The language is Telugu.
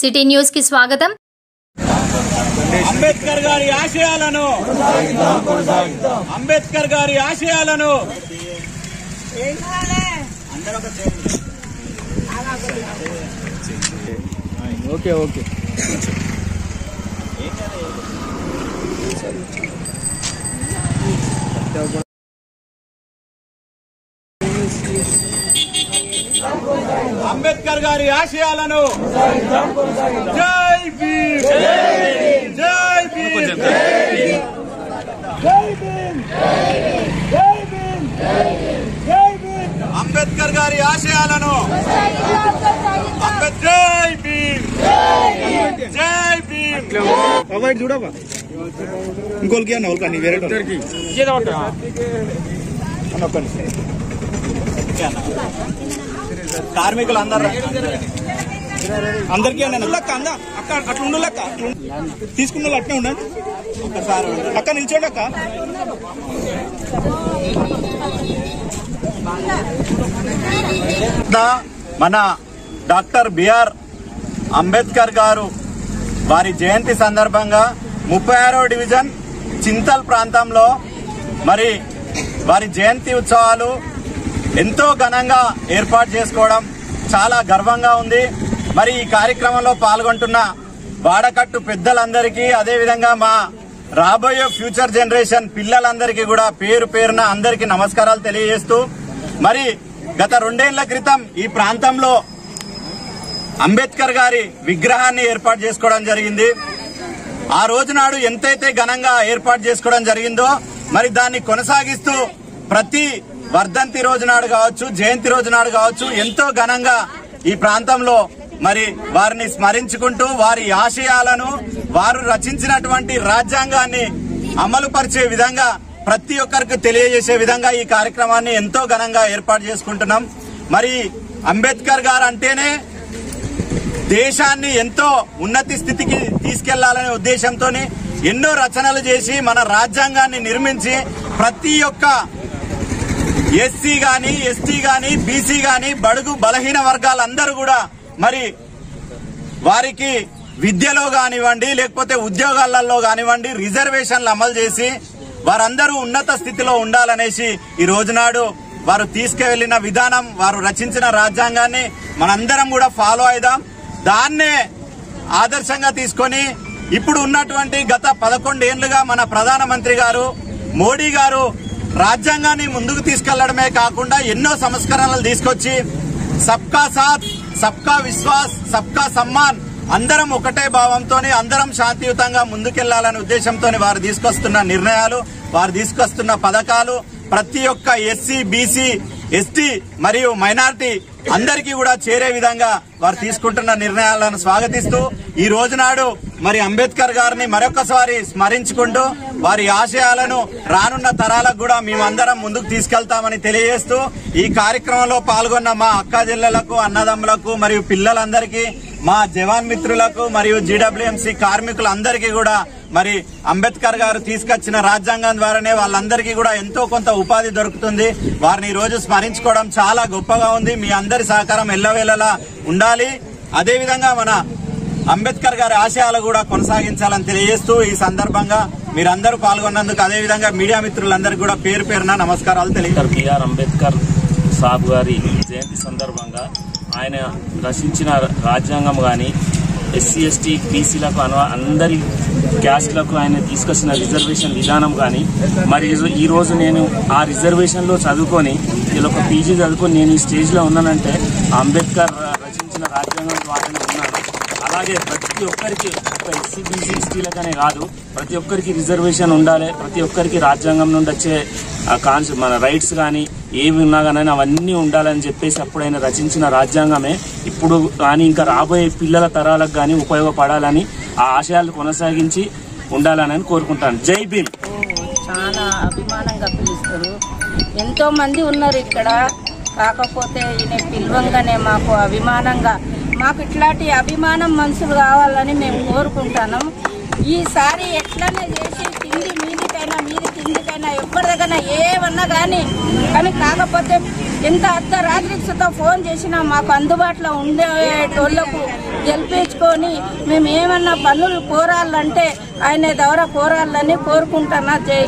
సిటీ న్యూస్ కి స్వాగతం. అంబేద్కర్ గారి ఆశయాలను ఓకే ఓకే అంబేద్కర్ గారి ఆశయాలను జై భీమ్ జై భీమ్ జై భీమ్ జై భీమ్ జై భీమ్ అంబేద్కర్ గారి ఆశయాలను జై భీమ్ జై భీమ్ అవాయిడ్ చూడవా ఇంకోళ్ళకి అన్న వాళ్ళకి వేరే కార్మికులు అందరికీ లెక్క అక్క అట్లా ఉండు లెక్క తీసుకున్న వాళ్ళు అట్నే ఉండండి ఒక్కసారి అక్క నిల్చోండి అక్క. మన డాక్టర్ బిఆర్ అంబేద్కర్ గారు వారి జయంతి సందర్భంగా 36వ డివిజన్ చింతల్ ప్రాంతంలో మరి వారి జయంతి ఉత్సవాలు ఎంతో ఘనంగా ఏర్పాటు చేసుకోవడం చాలా గర్వంగా ఉంది. మరి ఈ కార్యక్రమంలో పాల్గొంటున్న వాడకట్టు పెద్దలందరికీ, అదేవిధంగా మా రాబోయే ఫ్యూచర్ జనరేషన్ పిల్లలందరికీ కూడా పేరు పేరున అందరికీ నమస్కారాలు తెలియజేస్తూ, మరి గత 2 ఏళ్ల క్రితం ఈ ప్రాంతంలో అంబేద్కర్ గారి విగ్రహాన్ని ఏర్పాటు చేసుకోవడం జరిగింది. ఆ రోజు నాడు ఎంతైతే ఘనంగా ఏర్పాటు చేసుకోవడం జరిగిందో మరి దాన్ని కొనసాగిస్తూ ప్రతి వర్ధంతి రోజు నాడు కావచ్చు, జయంతి రోజు నాడు కావచ్చు ఎంతో ఘనంగా ఈ ప్రాంతంలో మరి వారిని స్మరించుకుంటూ వారి ఆశయాలను, వారు రచించినటువంటి రాజ్యాంగాన్ని అమలు పరిచే విధంగా ప్రతి ఒక్కరికి తెలియజేసే విధంగా ఈ కార్యక్రమాన్ని ఎంతో ఘనంగా ఏర్పాటు చేసుకుంటున్నాం. మరి అంబేద్కర్ గారు అంటేనే దేశాన్ని ఎంతో ఉన్నతి స్థితికి తీసుకెళ్లాలనే ఉద్దేశంతో ఎన్నో రచనలు చేసి మన రాజ్యాంగాన్ని నిర్మించి ప్రతి ఒక్క ఎస్సీ గాని, ఎస్టీ గాని, బీసీ గాని, బడుగు బలహీన వర్గాలందరూ కూడా మరి వారికి విద్యలో కానివ్వండి, లేకపోతే ఉద్యోగాలలో కానివ్వండి రిజర్వేషన్లు అమలు చేసి వారందరూ ఉన్నత స్థితిలో ఉండాలనేసి ఈ రోజునాడు వారు తీసుకువెళ్లిన విధానం, వారు రచించిన రాజ్యాంగాన్ని మనందరం కూడా ఫాలో అయిదాం. దాన్నే ఆదర్శంగా తీసుకొని ఇప్పుడు ఉన్నటువంటి గత 11 ఏళ్లుగా మన ప్రధానమంత్రి గారు మోడీ గారు రాజ్యాంగాన్ని ముందుకు తీసుకెళ్లడమే కాకుండా ఎన్నో సంస్కరణలు తీసుకొచ్చి సబ్కా సాథ్, సబ్కా విశ్వాస్, సబ్కా సమ్మాన్, అందరం ఒకటే భావంతో అందరం శాంతియుతంగా ముందుకెళ్లాలనే ఉద్దేశంతో వారు తీసుకొస్తున్న నిర్ణయాలు, వారు తీసుకొస్తున్న పథకాలు ప్రతి ఒక్క ఎస్సీ, బీసీ, ఎస్టీ మరియు మైనారిటీ అందరికీ కూడా చేరే విధంగా వారు తీసుకుంటున్న నిర్ణయాలను స్వాగతిస్తూ ఈ రోజు నాడు మరి అంబేద్కర్ గారిని మరొకసారి స్మరించుకుంటూ వారి ఆశయాలను రానున్న తరాలకు కూడా మేమందరం ముందుకు తీసుకెళ్తామని తెలియజేస్తూ ఈ కార్యక్రమంలో పాల్గొన్న మా అక్క చెల్లెలకు, అన్నదమ్ములకు మరియు పిల్లలందరికీ, మా జవాన్ మిత్రులకు మరియు జీడబ్ల్యూఎంసీ కార్మికులందరికీ కూడా మరి అంబేద్కర్ గారు తీసుకొచ్చిన రాజ్యాంగం ద్వారానే వాళ్ళందరికీ కూడా ఎంతో కొంత ఉపాధి దొరుకుతుంది. వారిని ఈ రోజు స్మరించుకోవడం చాలా గొప్పగా ఉంది. మీ అందరి సహకారం ఎల్లవేళలా ఉండాలి. అదేవిధంగా మన అంబేద్కర్ గారి ఆశయాలు కూడా కొనసాగించాలని తెలియజేస్తూ ఈ సందర్భంగా మీరందరూ పాల్గొన్నందుకు, అదేవిధంగా మీడియా మిత్రులందరికీ కూడా పేరు పేరున నమస్కారాలు తెలియజేస్తారు. బిఆర్ అంబేద్కర్ సాబ్ గారి జయంతి సందర్భంగా ఆయన రచించిన రాజ్యాంగం కానీ, ఎస్సీ, ఎస్టీ, బీసీలకు అందరి క్యాస్ట్లకు ఆయన తీసుకొచ్చిన రిజర్వేషన్ విధానం కానీ, మరి ఈ రోజు నేను ఆ రిజర్వేషన్లో చదువుకొని ఇలా ఒక పీజీ చదువుకొని నేను ఈ స్టేజ్లో ఉన్నానంటే అంబేద్కర్ రచించిన రాజ్యాంగం ద్వారానే ఉన్నాను. అలాగే ప్రతి ఒక్కరికి, ఒక ఎస్సీ, బీసీ, ఎస్టీలకనే కాదు ప్రతి ఒక్కరికి రిజర్వేషన్ ఉండాలి. ప్రతి ఒక్కరికి రాజ్యాంగం నుండి వచ్చే మన రైట్స్ కానీ ఏవి ఉన్నా కానీ అవన్నీ ఉండాలని చెప్పేసి అప్పుడైనా రచించిన రాజ్యాంగమే ఇప్పుడు కానీ ఇంకా రాబోయే పిల్లల తరాలకు కానీ ఉపయోగపడాలని, ఆ ఆశయాలు కొనసాగించి ఉండాలని కోరుకుంటాను. జై భీమ్. చాలా అభిమానంగా పిలుస్తారు. ఎంతో మంది ఉన్నారు ఇక్కడ, కాకపోతే ఈయన పిలవంగానే మాకు అభిమానంగా, మాకు ఇట్లాంటి అభిమానం మనుషులు కావాలని మేము కోరుకుంటున్నాం. ఈసారి ఎట్లనే చేసి కింది మీదికైనా, మీది కిందికైనా, ఎవరి దగ్గర ఏమన్నా కానీ కాకపోతే ఎంత అర్ధరాత్రికి సుతా ఫోన్ చేసినా మాకు అందుబాటులో ఉండేటోళ్లకు గెలిపించుకొని మేము ఏమన్నా పనులు కోరాలంటే ఆయన ద్వారా కోరాలని కోరుకుంటున్నా. జై